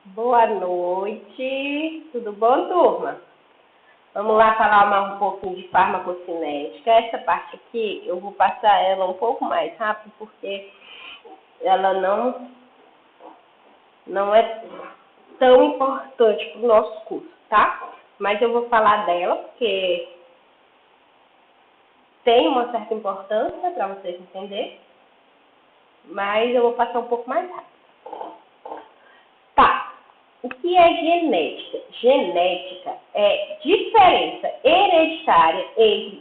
Boa noite, tudo bom, turma? Vamos lá falar um pouquinho de farmacocinética. Essa parte aqui eu vou passar ela um pouco mais rápido porque ela não é tão importante para o nosso curso, tá? Mas eu vou falar dela porque tem uma certa importância para vocês entenderem, mas eu vou passar um pouco mais rápido. Tá. O que é genética? Genética é diferença hereditária entre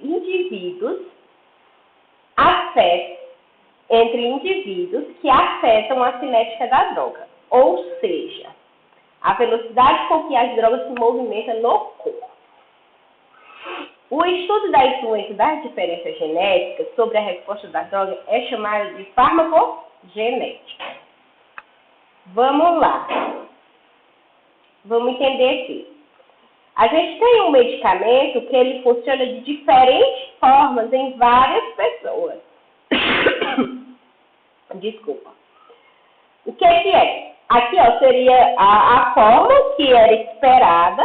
indivíduos que afetam a cinética da droga, ou seja, a velocidade com que as drogas se movimentam no corpo. O estudo da influência das diferenças genéticas sobre a resposta da droga é chamado de farmacogenética. Vamos lá. Vamos entender aqui. A gente tem um medicamento que ele funciona de diferentes formas em várias pessoas. Desculpa. O que é? Aqui, seria a forma que era esperada,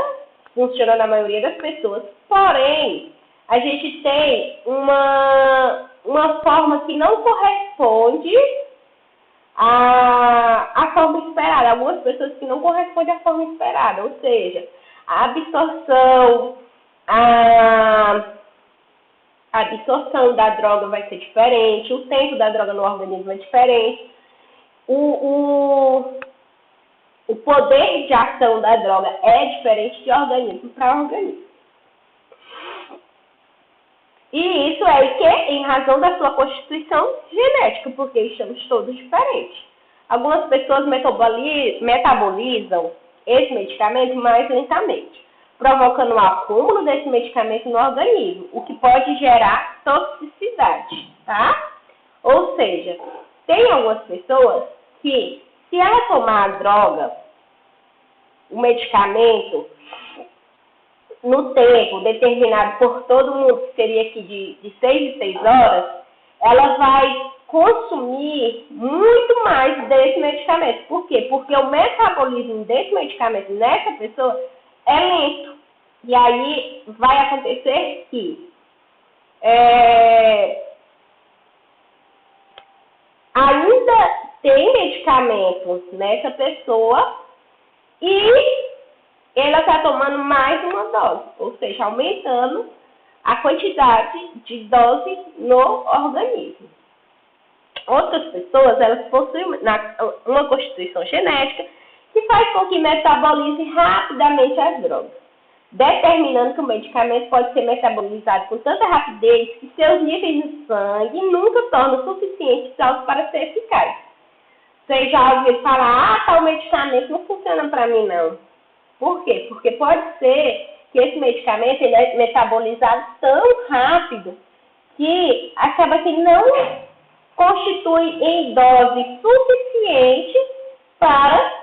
funciona na maioria das pessoas, porém, a gente tem uma forma que não corresponde a forma esperada, algumas pessoas que não correspondem à forma esperada, ou seja, a absorção da droga vai ser diferente, o tempo da droga no organismo é diferente, o poder de ação da droga é diferente de organismo para organismo. E isso é que em razão da sua constituição genética, porque estamos todos diferentes. Algumas pessoas metabolizam esse medicamento mais lentamente, provocando um acúmulo desse medicamento no organismo, o que pode gerar toxicidade, tá? Ou seja, tem algumas pessoas que, se ela tomar a droga, o medicamento, no tempo determinado por todo mundo, que seria aqui de 6 em 6 horas, ela vai consumir muito mais desse medicamento. Por quê? Porque o metabolismo desse medicamento nessa pessoa é lento. E aí vai acontecer que ainda tem medicamento nessa pessoa e ela está tomando mais uma dose, ou seja, aumentando a quantidade de dose no organismo. Outras pessoas, elas possuem uma constituição genética que faz com que metabolizem rapidamente as drogas, determinando que o medicamento pode ser metabolizado com tanta rapidez que seus níveis no sangue nunca tornam suficientes altos para ser eficazes. Você já ouviu falar, tal medicamento não funciona para mim não. Por quê? Porque pode ser que esse medicamento ele é metabolizado tão rápido que acaba que não constitui em dose suficiente para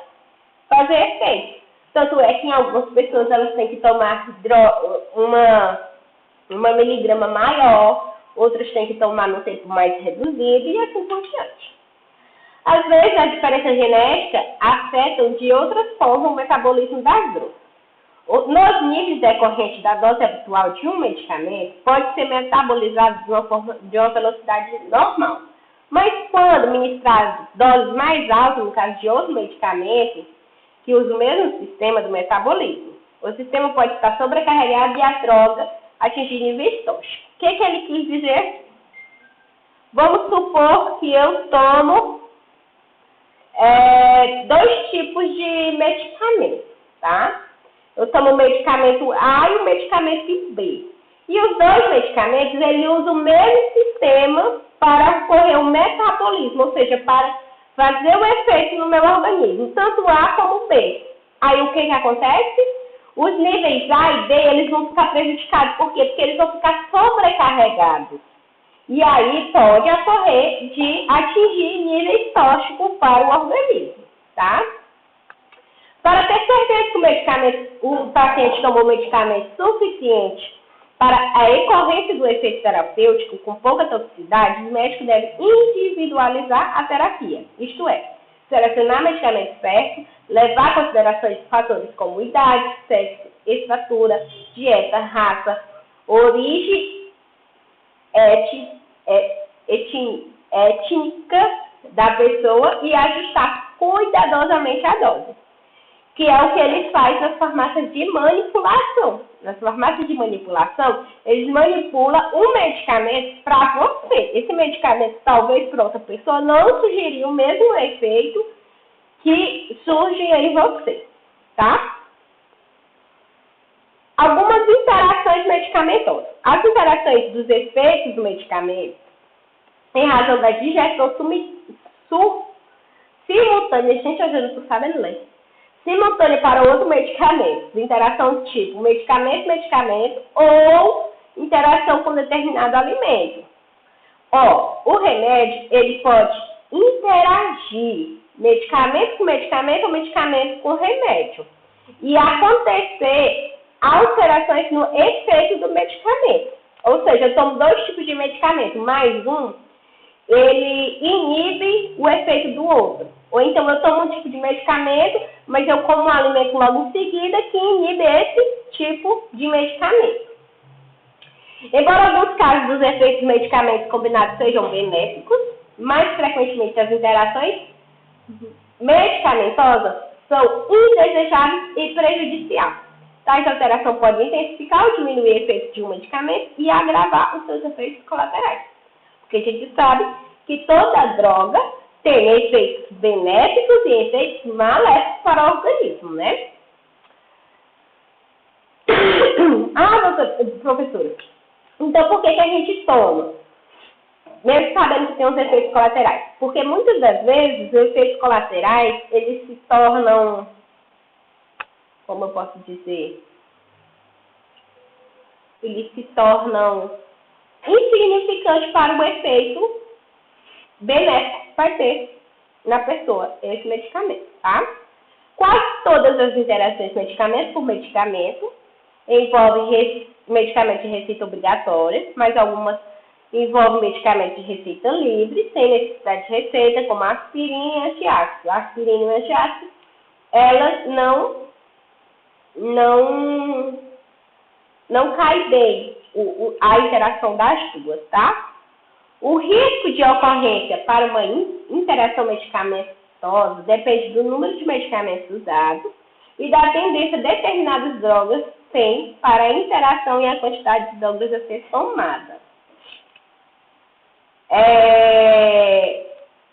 fazer efeito. Tanto é que em algumas pessoas elas têm que tomar uma miligrama maior, outras têm que tomar num tempo mais reduzido e assim por diante. Às vezes, as diferenças genéticas afetam de outras formas o metabolismo das drogas. Nos níveis decorrentes da dose habitual de um medicamento, pode ser metabolizado de uma velocidade normal. Mas quando ministrados doses mais altas, no caso de outro medicamento, que usa o mesmo sistema do metabolismo, o sistema pode estar sobrecarregado e a droga atingir níveis tóxicos. O que ele quis dizer? Vamos supor que eu tomo 2 tipos de medicamento, tá? Eu tomo o medicamento A e o medicamento B. E os 2 medicamentos, ele usa o mesmo sistema para ocorrer o metabolismo, ou seja, para fazer o efeito no meu organismo, tanto A como B. Aí o que acontece? Os níveis A e B, eles vão ficar prejudicados. Por quê? Porque eles vão ficar sobrecarregados. E aí pode ocorrer de atingir níveis tóxicos para o organismo, tá? Para ter certeza que o paciente tomou o medicamento suficiente para a ocorrência do efeito terapêutico com pouca toxicidade, o médico deve individualizar a terapia. Isto é, selecionar medicamentos certos, levar em consideração fatores como idade, sexo, estatura, dieta, raça, origem étnica da pessoa e ajustar cuidadosamente a dose, que é o que eles fazem nas farmácias de manipulação. Nas farmácias de manipulação, eles manipulam um medicamento para você. Esse medicamento, talvez para outra pessoa, não sugeriria o mesmo efeito que surge em você, tá? Algumas interações medicamentosas. As interações dos efeitos do medicamento, em razão da digestão simultânea, gente, eu já não estou sabendo ler, simultânea para outro medicamento, interação tipo medicamento ou interação com determinado alimento. O remédio, ele pode interagir medicamento com medicamento ou medicamento com remédio e acontecer alterações no efeito do medicamento. Ou seja, eu tomo 2 tipos de medicamento, mais um, ele inibe o efeito do outro. Ou então eu tomo um tipo de medicamento, mas eu como um alimento logo em seguida que inibe esse tipo de medicamento. Embora alguns casos dos efeitos dos medicamentos combinados sejam benéficos, mais frequentemente as interações medicamentosas são indesejáveis e prejudiciais. Tais alterações podem intensificar ou diminuir o efeito de um medicamento e agravar os seus efeitos colaterais. Porque a gente sabe que toda droga tem efeitos benéficos e efeitos maléficos para o organismo, né? Professora, então por que a gente toma? Mesmo sabendo que tem os efeitos colaterais. Porque muitas das vezes os efeitos colaterais, eles se tornam, como eu posso dizer, eles se tornam insignificantes para o efeito benéfico que vai ter na pessoa esse medicamento, tá? Quase todas as interações medicamento por medicamento envolvem medicamentos de receita obrigatória, mas algumas envolvem medicamentos de receita livre, sem necessidade de receita, como aspirina e antiácido. A aspirina e antiácido, elas não cai bem a interação das duas, tá? O risco de ocorrência para uma interação medicamentosa depende do número de medicamentos usados e da tendência determinadas drogas têm para a interação e a quantidade de drogas a ser tomada.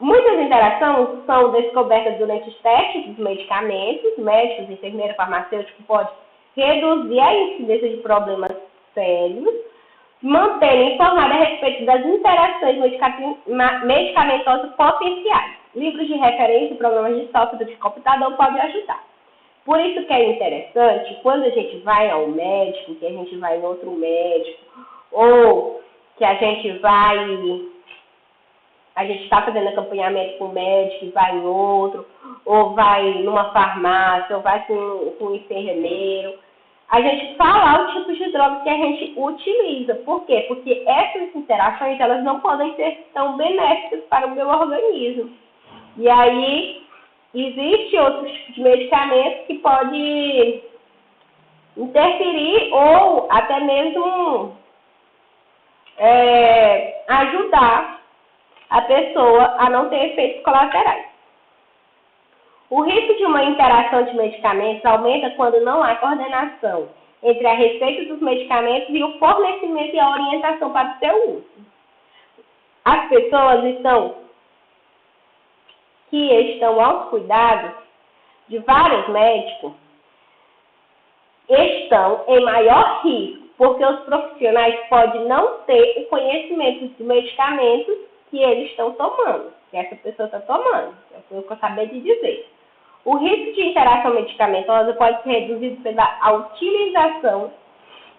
Muitas interações são descobertas durante os testes dos medicamentos. Médicos, enfermeiros, farmacêuticos podem reduzir a incidência de problemas sérios, mantendo informado a respeito das interações medicamentosas potenciais. Livros de referência e programas de software de computador podem ajudar. Por isso que é interessante, quando a gente vai ao médico, que a gente vai em outro médico, ou que a gente está fazendo acompanhamento com o médico e vai em outro, ou vai numa farmácia, ou vai com um enfermeiro, a gente fala o tipo de droga que a gente utiliza. Por quê? Porque essas interações, elas não podem ser tão benéficas para o meu organismo. E aí, existe outros tipos de medicamentos que podem interferir ou até mesmo ajudar a pessoa a não ter efeitos colaterais. O risco de uma interação de medicamentos aumenta quando não há coordenação entre a receita dos medicamentos e o fornecimento e a orientação para o seu uso. As pessoas que estão aos cuidados de vários médicos estão em maior risco, porque os profissionais podem não ter o conhecimento dos medicamentos que eles estão tomando, que essa pessoa está tomando. É o que eu acabei de dizer. O risco de interação medicamentosa pode ser reduzido pela utilização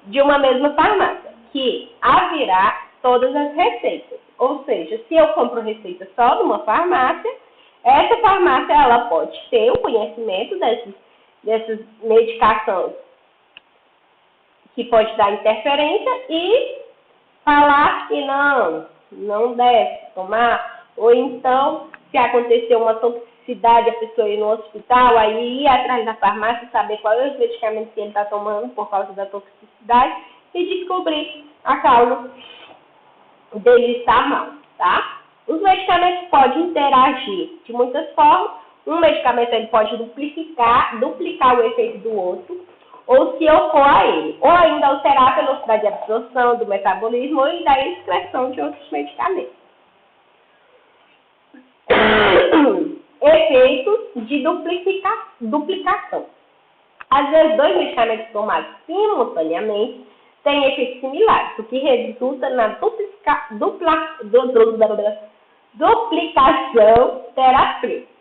de uma mesma farmácia, que haverá todas as receitas. Ou seja, se eu compro receita só de uma farmácia, essa farmácia ela pode ter o conhecimento dessas medicações que pode dar interferência e falar que não deve tomar, ou então, se acontecer uma toxina toxicidade, a pessoa ir no hospital, aí ir atrás da farmácia, saber quais são os medicamentos que ele está tomando por causa da toxicidade e descobrir a causa dele estar mal, tá? Os medicamentos podem interagir de muitas formas. Um medicamento ele pode duplicar o efeito do outro, ou se opor a ele, ou ainda alterar a velocidade de absorção, do metabolismo, ou da excreção de outros medicamentos. Efeitos de duplicação. Às vezes, dois medicamentos tomados simultaneamente têm efeitos similares, o que resulta na duplicação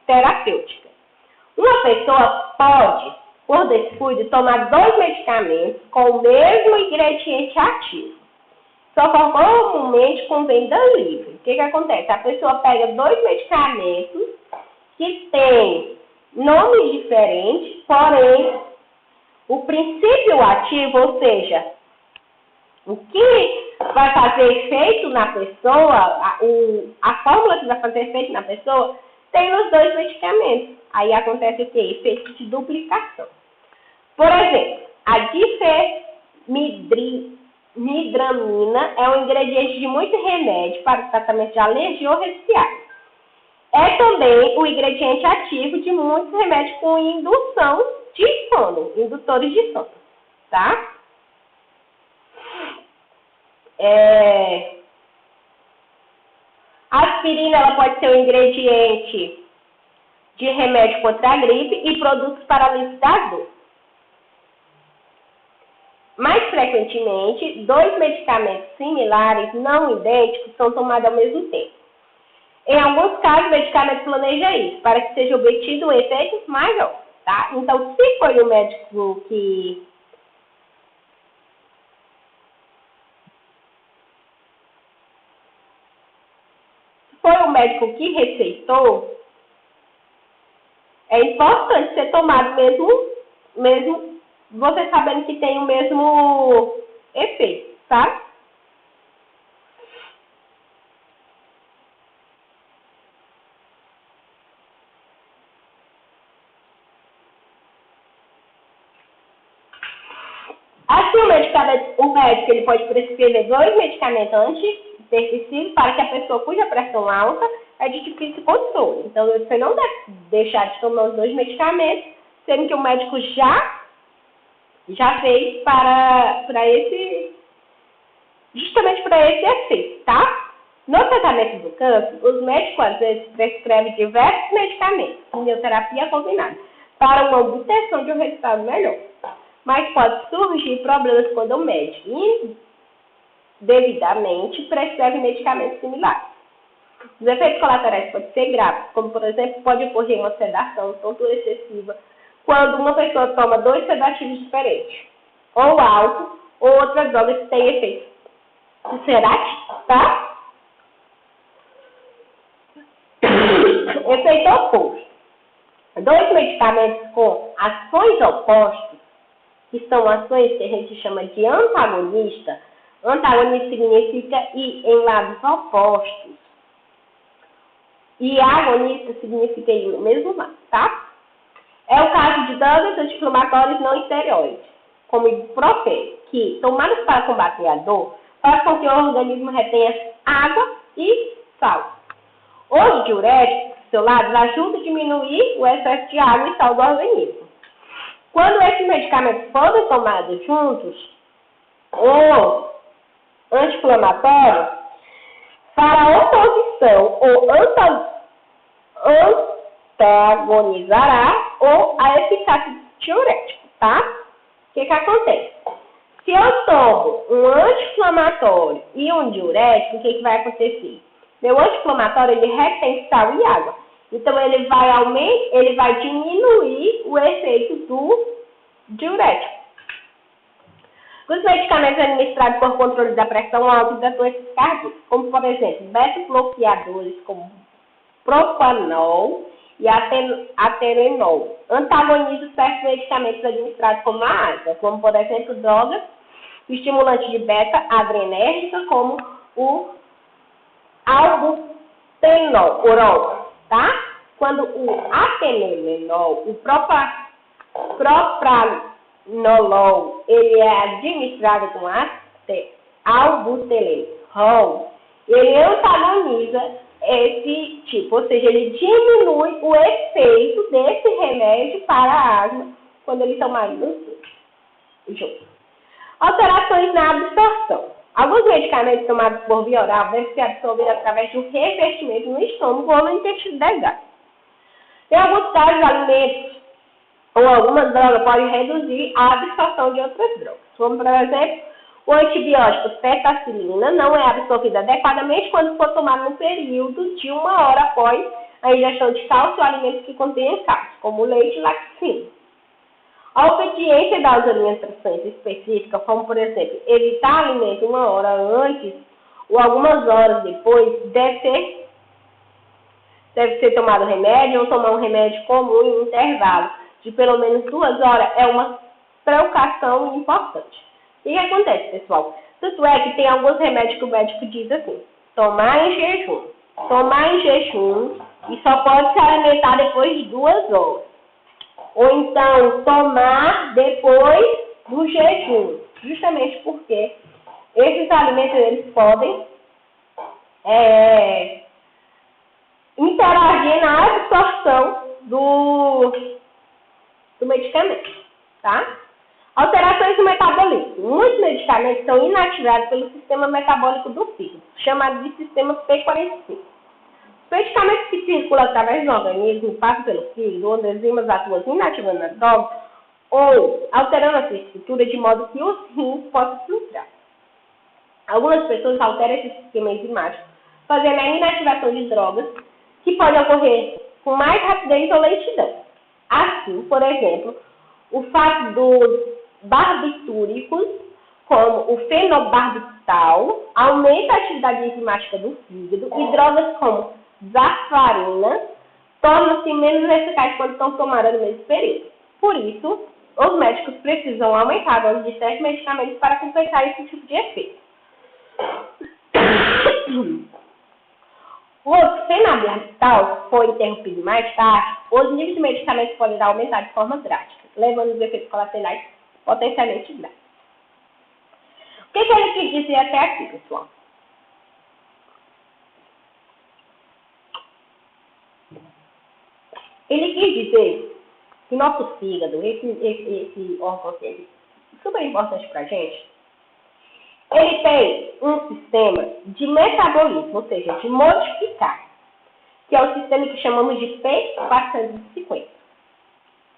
terapêutica. Uma pessoa pode, por descuido, tomar dois medicamentos com o mesmo ingrediente ativo. Só que comumente com venda livre. O que acontece? A pessoa pega dois medicamentos que têm nomes diferentes, porém, o princípio ativo, ou seja, o que vai fazer efeito na pessoa, a fórmula que vai fazer efeito na pessoa, tem nos dois medicamentos. Aí acontece o quê? Efeito de duplicação. Por exemplo, a difenidramina é um ingrediente de muito remédio para o tratamento de alergia ou resfriado. É também o ingrediente ativo de muitos remédios com indução de sono, indutores de sono, tá? A aspirina ela pode ser um ingrediente de remédio contra a gripe e produtos para alívio da dor. Mais frequentemente, dois medicamentos similares, não idênticos, são tomados ao mesmo tempo. Em alguns casos, o medicamento planeja isso, para que seja obtido um efeito maior, tá? Então, se foi o médico que receitou, é importante ser tomado mesmo você sabendo que tem o mesmo efeito, tá? Assim, o médico ele pode prescrever dois medicamentos antihipertensivos para que a pessoa cuja pressão alta é de difícil controle. Então, você não deve deixar de tomar os dois medicamentos, sendo que o médico já fez justamente para esse efeito, tá? No tratamento do câncer, os médicos às vezes prescrevem diversos medicamentos, quimioterapia combinada, para uma obtenção de um resultado melhor. Mas pode surgir problemas quando o médico indevidamente prescreve medicamentos similares. Os efeitos colaterais podem ser graves, como por exemplo, pode ocorrer uma sedação, tontura excessiva, quando uma pessoa toma dois sedativos diferentes, ou álcool, ou outras drogas que têm efeito sedativo, tá? Efeito oposto. Dois medicamentos com ações opostas, que são ações que a gente chama de antagonista. Antagonista significa ir em lados opostos. E agonista significa ir no mesmo lado, tá? É o caso de drogas anti-inflamatórias não esteroides, como o ibuprofeno, que, tomados para combater a dor, faz com que o organismo retenha água e sal. Os diuréticos, por seu lado, ajudam a diminuir o excesso de água e sal do organismo. Quando esses medicamentos forem tomados juntos, o anti-inflamatório fará oposição ou antagonizará ou a eficácia do diurético, tá? O que acontece? Se eu tomo um anti-inflamatório e um diurético, o que vai acontecer? Meu anti-inflamatório, ele retém sal e água. Então, ele vai diminuir o efeito do diurético. Os medicamentos administrados por controle da pressão alta e da doença cardíaca, como, por exemplo, beta-bloqueadores como propanol e aterenol, antagonizam certos medicamentos administrados como a ASA, como, por exemplo, drogas estimulantes de beta-adrenérgica, como o albuterol, tá? quando o atenolol, o propranolol, ele é administrado com albuterol, ele antagoniza esse tipo, ou seja, ele diminui o efeito desse remédio para a asma quando ele tomar junto. Alterações na absorção. Alguns medicamentos tomados por via oral devem ser absorvidos através do revestimento no estômago ou no intestino delgado. Em alguns casos, alimentos ou algumas drogas podem reduzir a absorção de outras drogas, como, por exemplo, o antibiótico petacilina não é absorvido adequadamente quando for tomado no período de 1 hora após a ingestão de cálcio ou alimentos que contêm cálcio, como leite e laticínio. A obediência das orientações específicas, como, por exemplo, evitar alimento 1 hora antes ou algumas horas depois, deve ser tomado remédio ou tomar um remédio comum em um intervalo de pelo menos 2 horas é uma precaução importante. O que acontece, pessoal? Tanto é que tem alguns remédios que o médico diz assim, tomar em jejum e só pode se alimentar depois de 2 horas. Ou então, tomar depois do jejum, justamente porque esses alimentos eles podem interagir na absorção do medicamento, tá? Alterações do metabolismo. Muitos medicamentos são inativados pelo sistema metabólico do fígado, chamado de sistema P45. Os medicamentos que circulam através do organismo passam pelo fígado, onde enzimas atuam inativando a droga ou alterando a sua estrutura de modo que os rins possam filtrar. Algumas pessoas alteram esse sistema enzimático, fazendo a inativação de drogas, que pode ocorrer com mais rapidez ou lentidão. Assim, por exemplo, o fato dos barbitúricos, como o fenobarbital, aumenta a atividade enzimática do fígado e drogas como varfarina tornam-se menos eficazes quando estão tomadas no mesmo período. Por isso, os médicos precisam aumentar a dose de certos medicamentos para compensar esse tipo de efeito. O fenobarbital foi interrompido mais tarde, os níveis de medicamentos podem aumentar de forma drástica, levando os efeitos colaterais potencialmente graves. O que ele quis dizer até aqui, pessoal? Ele quis dizer que nosso fígado, esse órgão super importante para a gente, ele tem um sistema de metabolismo, ou seja, de modificar, que é o sistema que chamamos de P450.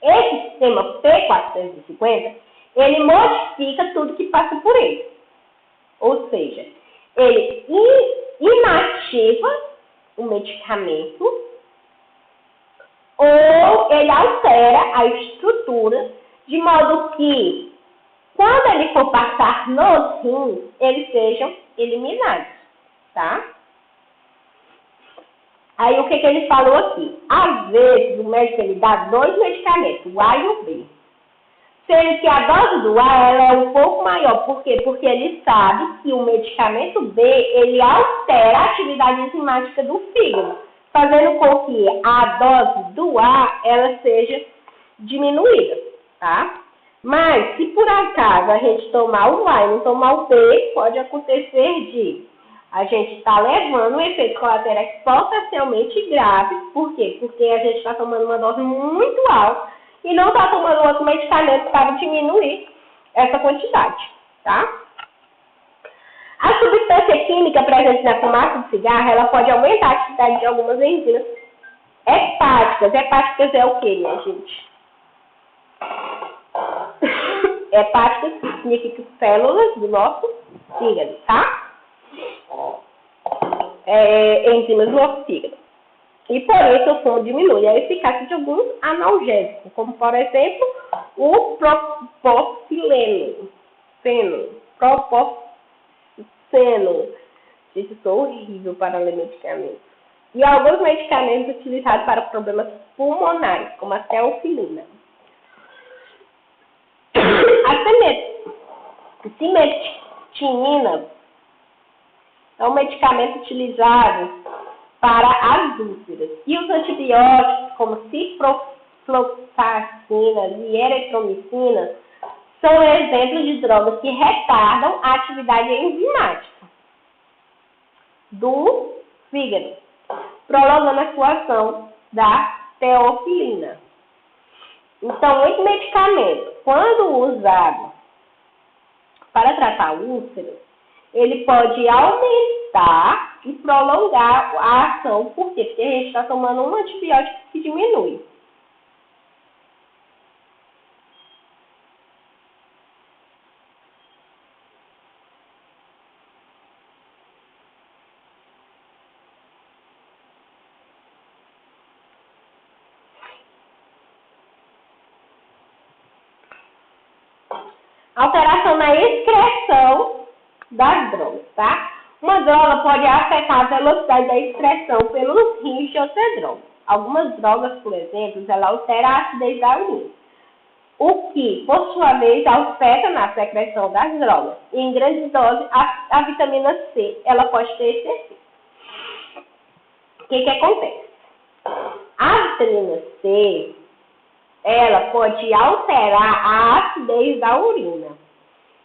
Esse sistema P450, ele modifica tudo que passa por ele. Ou seja, ele inativa o medicamento ou ele altera a estrutura de modo que, quando ele for passar nos rins, eles sejam eliminados, tá? Aí, o que ele falou aqui? Às vezes, o médico ele dá 2 medicamentos, o A e o B. Sendo que a dose do A ela é um pouco maior. Por quê? Porque ele sabe que o medicamento B, ele altera a atividade enzimática do fígado, fazendo com que a dose do A, ela seja diminuída, tá? Mas, se por acaso a gente tomar o A e não tomar o B, pode acontecer de a gente estar levando um efeito colateral potencialmente grave. Por quê? Porque a gente está tomando uma dose muito alta e não está tomando outro medicamento para diminuir essa quantidade, tá? A substância química presente na fumaça do cigarro, ela pode aumentar a atividade de algumas enzimas hepáticas. Hepáticas é o quê, minha gente? Hepáticas significa células do nosso fígado, tá? Enzimas do nosso fígado. E por isso o fumo diminui a eficácia de alguns analgésicos, como por exemplo o propofileno. Isso é horrível para ler medicamentos. E alguns medicamentos utilizados para problemas pulmonares, como a teofilina. A cimetinina é um medicamento utilizado para as úlceras. E os antibióticos, como ciprofloxacina e eritromicina, são exemplos de drogas que retardam a atividade enzimática do fígado, prolongando a sua ação da teofilina. Então, esse medicamento, quando usado para tratar úlceras, ele pode aumentar e prolongar a ação. Por quê? Porque a gente está tomando um antibiótico que diminui. Alteração na excreção das drogas, tá? Uma droga pode afetar a velocidade da excreção pelos rins de outra droga. Algumas drogas, por exemplo, ela altera a acidez da urina, o que, por sua vez, afeta na secreção das drogas. Em grandes doses, a vitamina C, ela pode ter esse efeito. O que acontece? A vitamina C, ela pode alterar a acidez da urina.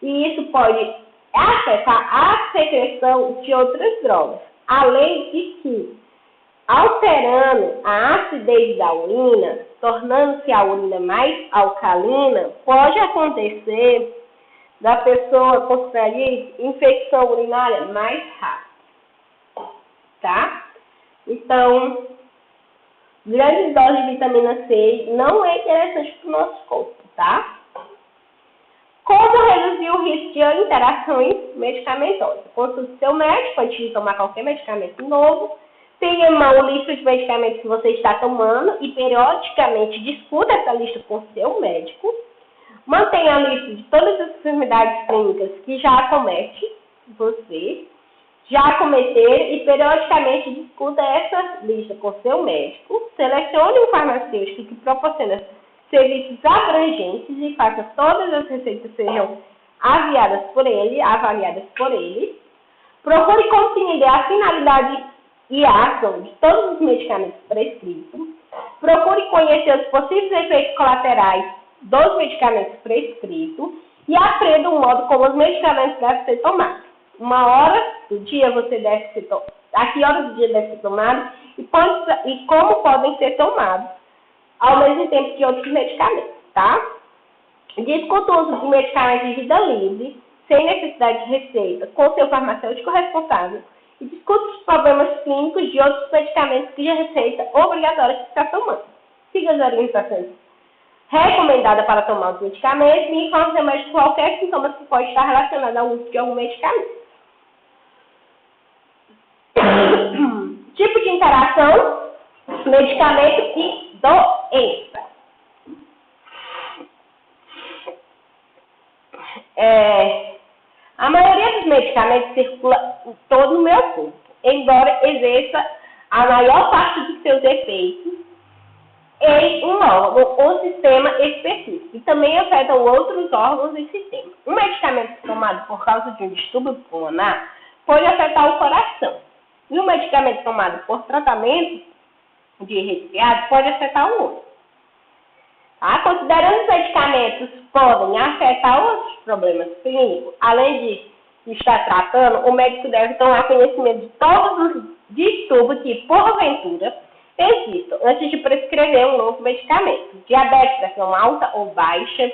E isso pode afetar a secreção de outras drogas. Além de que, alterando a acidez da urina, tornando-se a urina mais alcalina, pode acontecer da pessoa contrair infecção urinária mais rápido. Tá? Então, grandes doses de vitamina C não é interessante para o nosso corpo, tá? Como reduzir o risco de interações medicamentosas? Consulte seu médico antes de tomar qualquer medicamento novo. Tenha em mão o lista de medicamentos que você está tomando e periodicamente discuta essa lista com seu médico. Mantenha a lista de todas as enfermidades clínicas que já acomete você, já acometer, e periodicamente discuta essa lista com seu médico. Selecione um farmacêutico que proporciona serviços abrangentes e faça todas as receitas sejam avaliadas por ele. Procure compreender a finalidade e a ação de todos os medicamentos prescritos. Procure conhecer os possíveis efeitos colaterais dos medicamentos prescritos e aprenda o modo como os medicamentos devem ser tomados. Uma hora do dia você deve ser tomado, a que horas do dia deve ser tomado e como podem ser tomados ao mesmo tempo que outros medicamentos, tá? Discuta o uso de medicamentos de vida livre, sem necessidade de receita, com seu farmacêutico responsável e discuta os problemas clínicos de outros medicamentos cuja receita obrigatória que está tomando. Siga as orientações recomendadas para tomar os medicamentos e informe seu médico qualquer sintoma que pode estar relacionado ao uso de algum medicamento. Tipo de interação, medicamento e doença. A maioria dos medicamentos circula em todo o meu corpo, embora exerça a maior parte dos seus efeitos em um órgão ou sistema específico, e também afetam outros órgãos e sistemas. Um medicamento tomado por causa de um distúrbio pulmonar pode afetar o coração, e um medicamento tomado por tratamento de resfriado pode afetar o olho. Considerando os medicamentos podem afetar outros problemas clínicos, além de estar tratando, o médico deve tomar conhecimento de todos os distúrbios que, porventura, existam, antes de prescrever um novo medicamento. Diabetes, pressão alta ou baixa,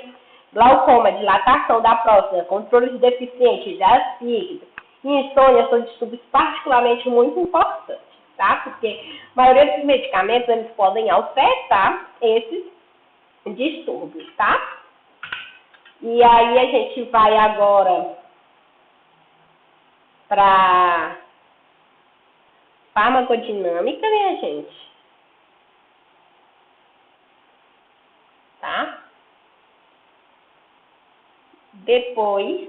glaucoma, dilatação da próstata, controle de deficiente das fígados e insônia são distúrbios particularmente muito importantes, tá? Porque a maioria dos medicamentos, eles podem afetar esses distúrbios, tá? E aí a gente vai agora para farmacodinâmica, minha gente. Tá? Depois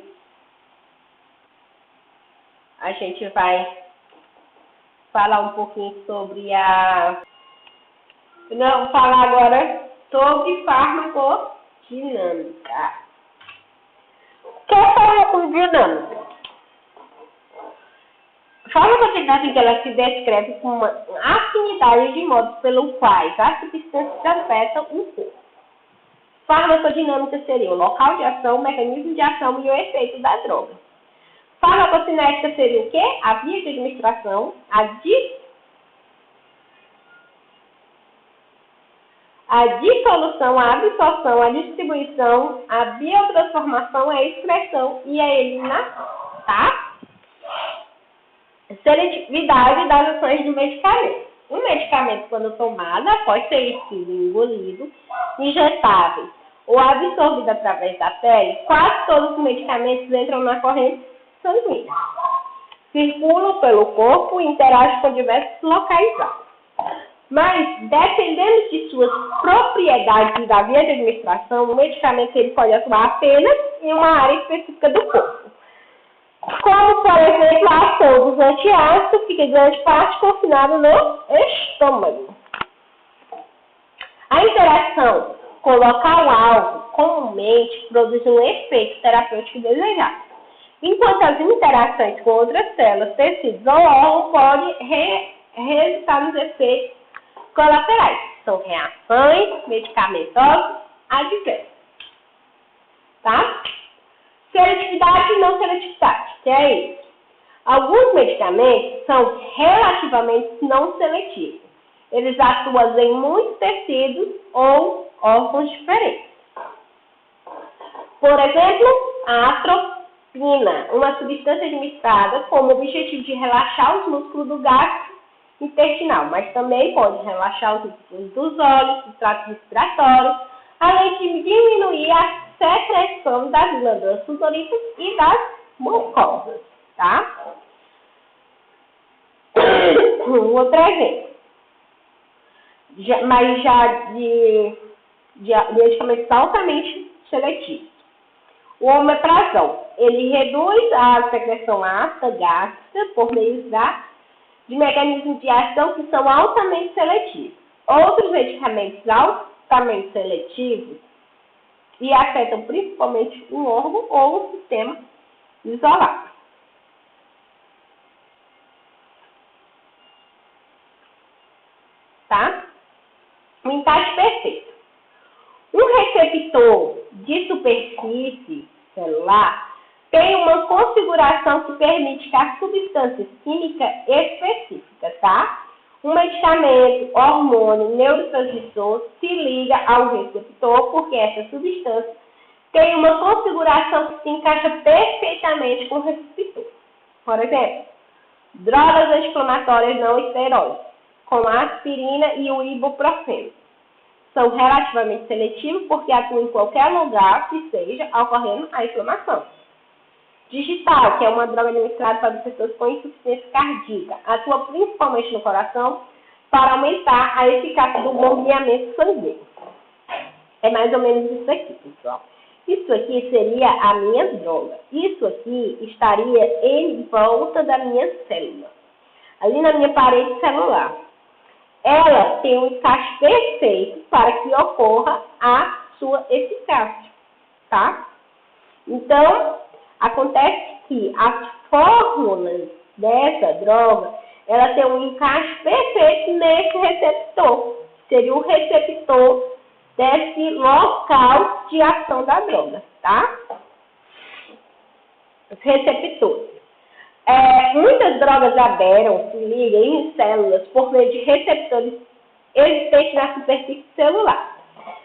a gente vai falar um pouquinho sobre vou falar agora sobre farmacodinâmica. O que é farmacodinâmica? Farmacocinética em que ela se descreve com uma afinidade de modos pelo quais as substâncias afetam o corpo. Farmacodinâmica seria o local de ação, o mecanismo de ação e o efeito da droga. Farmacocinética seria o quê? A via de administração, a dissolução, a absorção, a distribuição, a biotransformação, a excreção e a eliminação, tá? Seletividade das ações do medicamento. O medicamento, quando tomado, após ter sido engolido, injetável ou absorvido através da pele, quase todos os medicamentos entram na corrente sanguínea. Circulam pelo corpo e interagem com diversos locais. Mas, dependendo de suas propriedades e da via de administração, o medicamento ele pode atuar apenas em uma área específica do corpo. Como, por exemplo, a ação dos antiácidos, fica grande parte confinada no estômago. A interação com o local-alvo comumente produz um efeito terapêutico desejado, enquanto as interações com outras células, tecidos ou órgãos podem resultar nos efeitos colaterais. São reações medicamentosas adversas. Tá? Seletividade e não seletividade, que é isso. Alguns medicamentos são relativamente não seletivos. Eles atuam em muitos tecidos ou órgãos diferentes. Por exemplo, a atropina, uma substância administrada com o objetivo de relaxar os músculos do gasto intestinal, mas também pode relaxar os músculos dos olhos, do trato respiratório, além de diminuir a secreção das glândulas sudoríparas e das mucosas, tá? Outro exemplo, mas já de medicamentos altamente seletivos. O omeprazol, ele reduz a secreção ácida gástrica por meio de mecanismos de ação que são altamente seletivos. Outros medicamentos altamente seletivos e afetam principalmente um órgão ou um sistema isolado. Tá? Um encaixe perfeito. Um receptor de superfície celular tem uma configuração que permite que a substância química específica, tá? Um medicamento, hormônio, neurotransmissor se liga ao receptor porque essa substância tem uma configuração que se encaixa perfeitamente com o receptor. Por exemplo, drogas anti-inflamatórias não esteroides, como a aspirina e o ibuprofeno. São relativamente seletivos porque atuam em qualquer lugar que esteja ocorrendo a inflamação. Digital, que é uma droga administrada para pessoas com insuficiência cardíaca, atua principalmente no coração para aumentar a eficácia do bombeamento sanguíneo. É mais ou menos isso aqui, pessoal. Isso aqui seria a minha droga. Isso aqui estaria em volta da minha célula, ali na minha parede celular. Ela tem um encaixe perfeito para que ocorra a sua eficácia, tá? Então, acontece que as fórmulas dessa droga, ela tem um encaixe perfeito nesse receptor. Seria o receptor desse local de ação da droga, tá? Os receptores. Muitas drogas aderam, se ligam em células por meio de receptores existentes na superfície celular.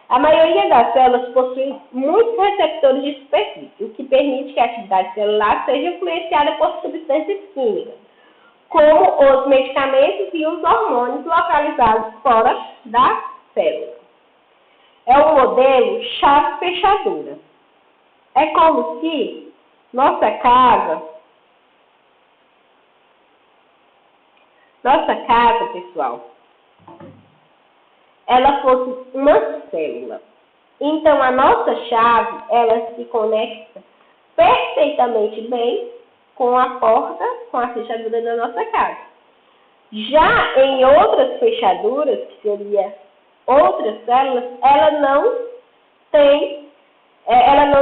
A maioria das células possui muitos receptores de superfície, o que permite que a atividade celular seja influenciada por substâncias químicas, como os medicamentos e os hormônios localizados fora da célula. É um modelo chave-fechadura. É como se nossa casa, pessoal, ela fosse uma célula. Então, a nossa chave, ela se conecta perfeitamente bem com a porta, com a fechadura da nossa casa. Já em outras fechaduras, que seria outras células, ela não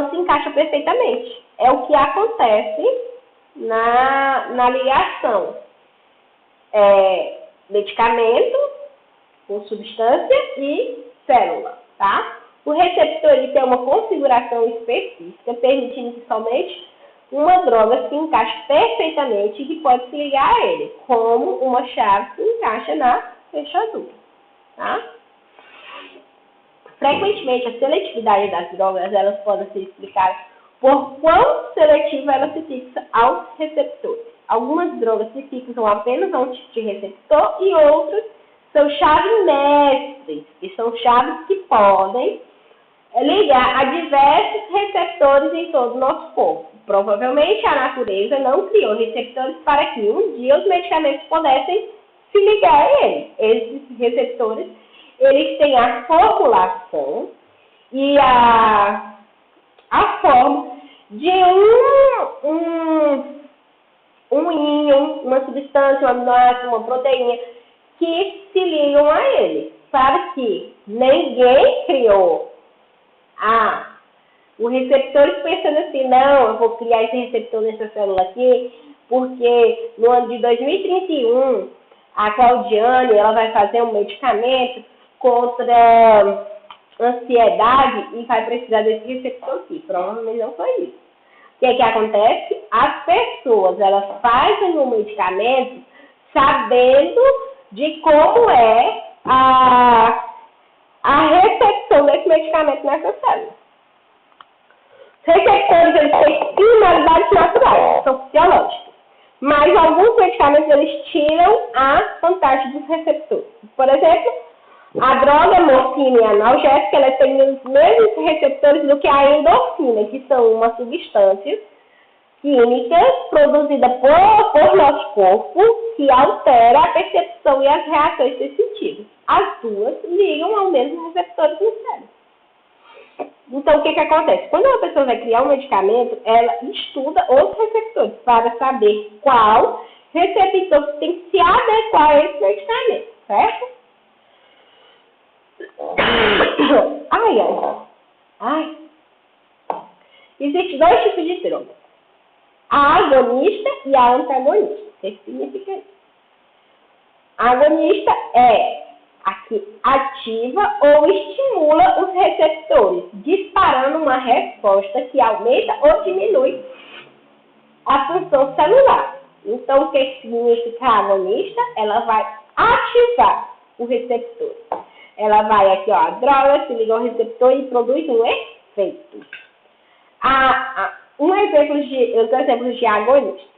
se encaixa perfeitamente. É o que acontece na ligação medicamento, com substância e célula, tá? O receptor ele tem uma configuração específica, permitindo que somente uma droga se encaixe perfeitamente e que pode se ligar a ele, como uma chave se encaixa na fechadura, tá? Frequentemente, a seletividade das drogas, elas podem ser explicadas por quão seletiva ela se fixa aos receptores. Algumas drogas se fixam apenas a um tipo de receptor e outras são chaves mestres, que são chaves que podem ligar a diversos receptores em todo o nosso corpo. Provavelmente a natureza não criou receptores para que um dia os medicamentos pudessem se ligar a eles. Esses receptores, eles têm a formulação e a forma de um íon, uma substância, um aminoácido, uma proteína que se ligam a ele. Sabe que ninguém criou o receptor pensando assim, não, eu vou criar esse receptor nessa célula aqui, porque no ano de 2031, a Claudiane, ela vai fazer um medicamento contra ansiedade e vai precisar desse receptor aqui. Provavelmente não foi isso. O que acontece? As pessoas, elas fazem o medicamento sabendo de como é a recepção desse medicamento nessa célula. Os receptores, eles têm finalidades naturais, são fisiológicas. Mas alguns medicamentos, eles tiram a vantagem dos receptores. Por exemplo, a droga morfina e analgésica, ela tem os mesmos receptores do que a endorfina, que são uma substância química produzida por nosso corpo que altera a percepção e as reações sensitivas. As duas ligam ao mesmo receptor no cérebro. Então, o que acontece? Quando uma pessoa vai criar um medicamento, ela estuda os receptores para saber qual receptor tem que se adequar a esse medicamento, certo? Ai. Existem dois tipos de drogas. A agonista e a antagonista. O que significa isso? A agonista é a que ativa ou estimula os receptores, disparando uma resposta que aumenta ou diminui a função celular. Então, o que significa a agonista? Ela vai ativar o receptor. Ela vai aqui, ó, a droga se liga ao receptor e produz um efeito. Os exemplos de agonista.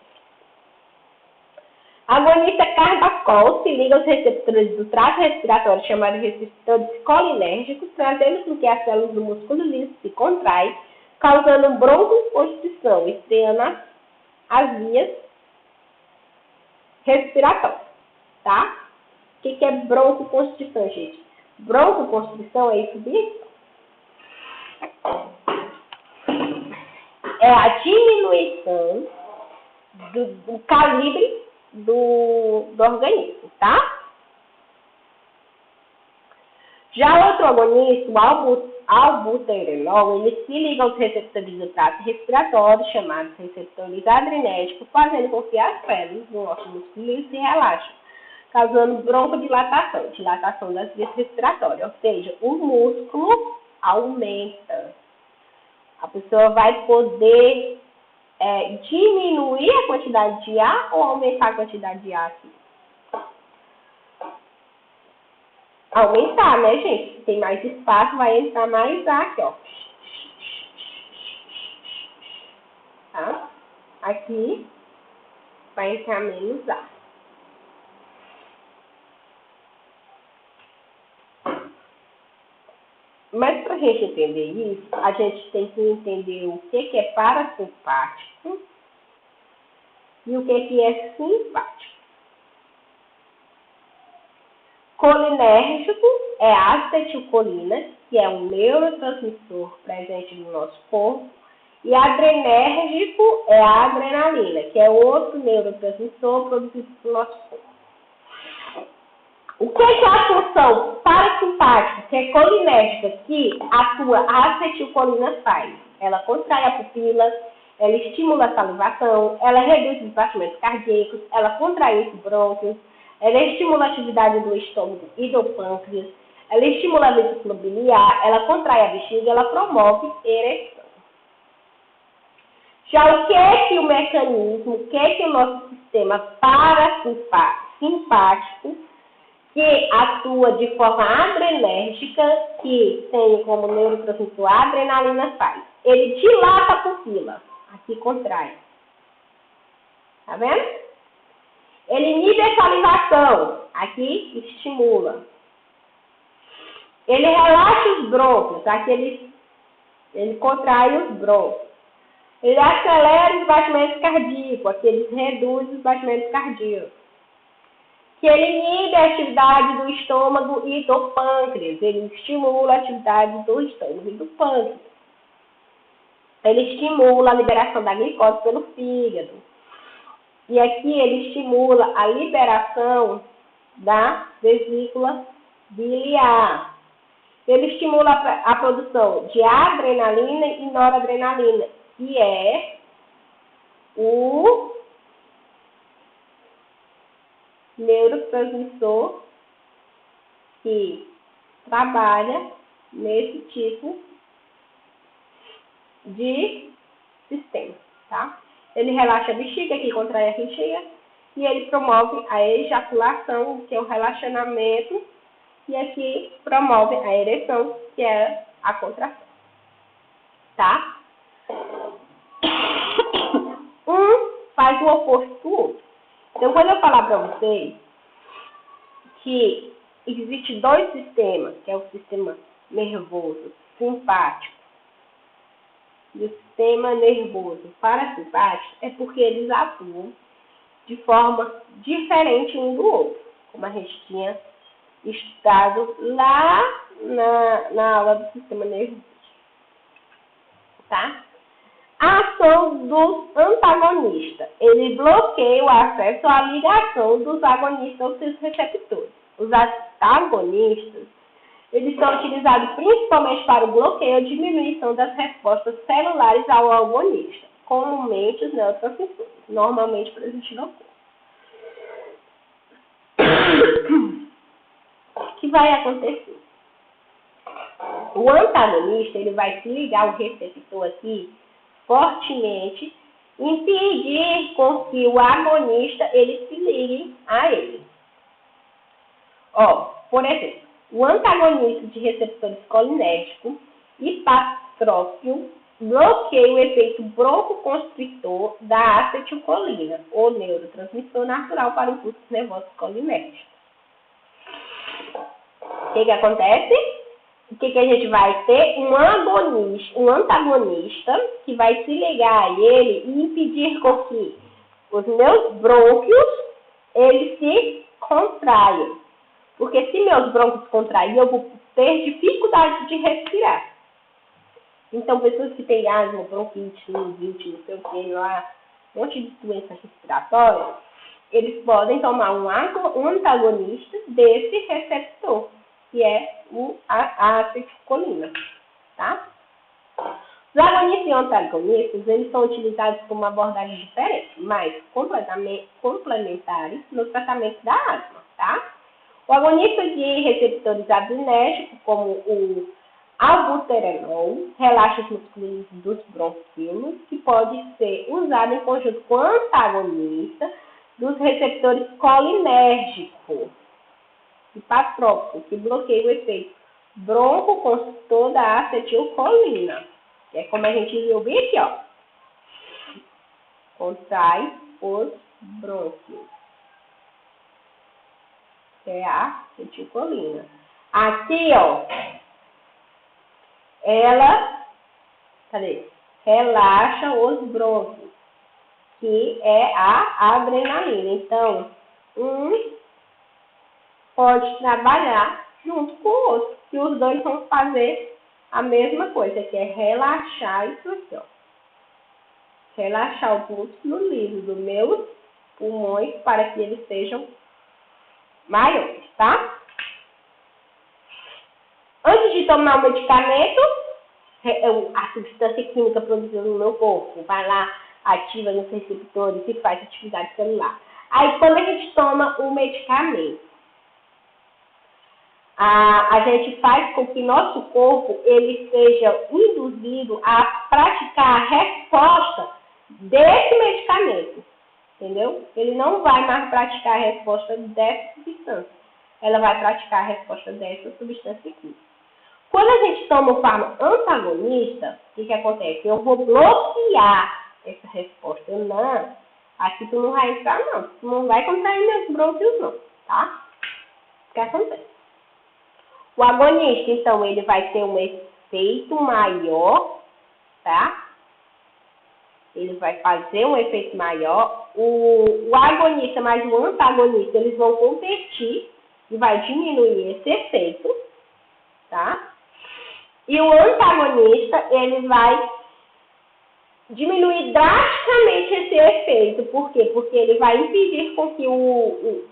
Agonista carbacol se liga aos receptores do trato respiratório, chamados receptores colinérgicos, trazendo com que as células do músculo liso se contraem, causando broncoconstrição, estreando as vias respiratórias, tá? O que é broncoconstrição, gente? Broncoconstrição é isso aqui. É a diminuição do calibre do organismo, tá? Já outro agonista, o albuterol, ele se liga aos receptores do trato respiratório, chamados receptores adrenérgicos, fazendo com que as células do nosso músculo se relaxem, causando broncodilatação, dilatação das vias respiratórias, ou seja, o músculo aumenta. A pessoa vai poder diminuir a quantidade de ar ou aumentar a quantidade de ar aqui? Aumentar, né, gente? Tem mais espaço, vai entrar mais ar aqui, ó. Tá? Aqui vai entrar menos ar. Mas para a gente entender isso, a gente tem que entender o que é parasimpático e o que é simpático. Colinérgico é a acetilcolina, que é um neurotransmissor presente no nosso corpo, e adrenérgico é a adrenalina, que é outro neurotransmissor produzido no nosso corpo. O que é a função parasimpática, que é colinérgica, que a acetilcolina faz? Ela contrai a pupila, ela estimula a salivação, ela reduz os batimentos cardíacos, ela contrai os brônquios, ela estimula a atividade do estômago e do pâncreas, ela estimula a vesícula biliar, ela contrai a bexiga, ela promove ereção. Já o que o mecanismo, o que o nosso sistema parasimpático, que atua de forma adrenérgica, que tem como neurotransmissor a adrenalina, faz? Ele dilata a pupila, aqui contrai. Tá vendo? Ele inibe a salivação, aqui estimula. Ele relaxa os brônquios, aqui ele contrai os brônquios. Ele acelera os batimentos cardíacos, aqui ele reduz os batimentos cardíacos. Que ele inibe a atividade do estômago e do pâncreas. Ele estimula a atividade do estômago e do pâncreas. Ele estimula a liberação da glicose pelo fígado. E aqui ele estimula a liberação da vesícula biliar. Ele estimula a produção de adrenalina e noradrenalina, que é o neurotransmissor que trabalha nesse tipo de sistema, tá? Ele relaxa a bexiga, que contrai a bexiga, e ele promove a ejaculação, que é o relaxamento, e aqui promove a ereção, que é a contração, tá? Um faz o oposto do outro. Então, quando eu falar para vocês que existe dois sistemas, que é o sistema nervoso simpático e o sistema nervoso parasimpático, é porque eles atuam de forma diferente um do outro, como a gente tinha estudado lá na aula do sistema nervoso, tá? A ação dos antagonistas. Ele bloqueia o acesso à ligação dos agonistas aos seus receptores. Os antagonistas, eles são utilizados principalmente para o bloqueio ou diminuição das respostas celulares ao agonista, comumente os neurotransmissores, normalmente presentes no corpo. O que vai acontecer? O antagonista, ele vai se ligar ao receptor aqui fortemente, impedir com que o agonista ele se ligue a ele. Ó, por exemplo, o antagonista de receptores colinérgicos, hipatrópio, bloqueia o efeito broncoconstritor da acetilcolina, o neurotransmissor natural para impulsos nervosos colinérgicos. O que acontece? O que a gente vai ter? Um antagonista que vai se ligar a ele e impedir com que os meus brônquios eles se contraiam. Porque se meus brônquios contraírem, eu vou ter dificuldade de respirar. Então, pessoas que têm asma, bronquite, sinusite, não sei o que lá, um monte de doença respiratória, eles podem tomar um antagonista desse receptor, que é a acetilcolina, tá? Os agonistas e antagonistas, eles são utilizados por uma abordagem diferente, mas complementares no tratamento da asma, tá? O agonista de receptores adrenérgicos, como o albuterol, relaxa os músculos dos brônquios, que pode ser usado em conjunto com o antagonista dos receptores colinérgicos, hipatrópico, que bloqueia o efeito broncoconstritor da acetilcolina. Que é como a gente viu bem aqui, ó. Contrai os brônquios. Que é a acetilcolina. Aqui, ó. Ela, relaxa os brônquios, que é a adrenalina. Então, pode trabalhar junto com o outro, que os dois vão fazer a mesma coisa, que é relaxar isso aqui, ó. Relaxar o músculo liso dos meus pulmões para que eles sejam maiores, tá? Antes de tomar o medicamento, a substância química produzida no meu corpo vai lá, ativa nos receptores e faz atividade celular. Aí, quando a gente toma um medicamento, a gente faz com que nosso corpo ele seja induzido a praticar a resposta desse medicamento, entendeu? Ele não vai mais praticar a resposta dessa substância, ela vai praticar a resposta dessa substância aqui. Quando a gente toma o fármaco antagonista, o que acontece? Eu vou bloquear essa resposta. Não, aqui tu não vai entrar não, tu não vai contrair meus brônquios não, tá? O que acontece? O agonista, então, ele vai ter um efeito maior, tá? Ele vai fazer um efeito maior. O agonista mais o antagonista, eles vão competir e vai diminuir esse efeito, tá? E o antagonista, ele vai diminuir drasticamente esse efeito. Por quê? Porque ele vai impedir com que o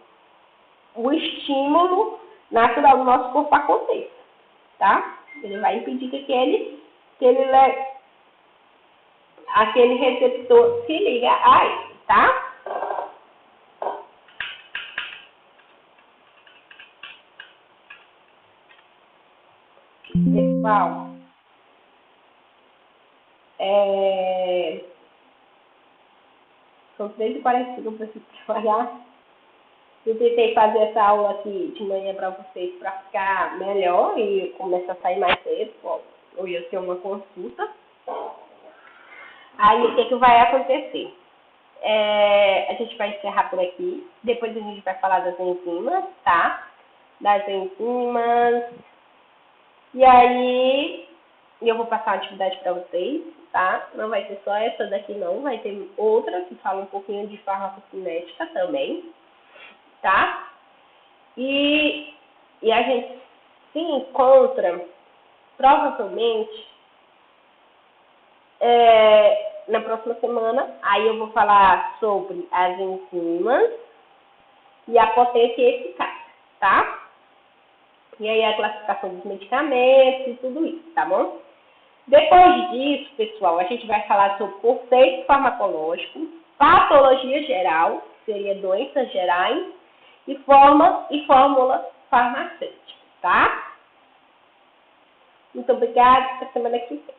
estímulo natural do nosso corpo aconteça, tá? Ele vai impedir que aquele receptor se liga a ele, tá? Pessoal, são 3h45 que eu preciso trabalhar. Eu tentei fazer essa aula aqui de manhã para vocês para ficar melhor e começar a sair mais cedo. Eu ia ter uma consulta. Aí o que vai acontecer? A gente vai encerrar por aqui. Depois a gente vai falar das enzimas, tá? Das enzimas. E aí eu vou passar uma atividade para vocês, tá? Não vai ser só essa daqui não, vai ter outra que fala um pouquinho de farmacocinética também, tá? E a gente se encontra provavelmente na próxima semana. Aí eu vou falar sobre as enzimas e a potência e eficácia, tá? E aí a classificação dos medicamentos e tudo isso, tá bom? Depois disso, pessoal, a gente vai falar sobre conceito farmacológico, patologia geral, que seria doenças gerais, e forma e fórmula farmacêutica, tá? Muito obrigada, até semana que vem.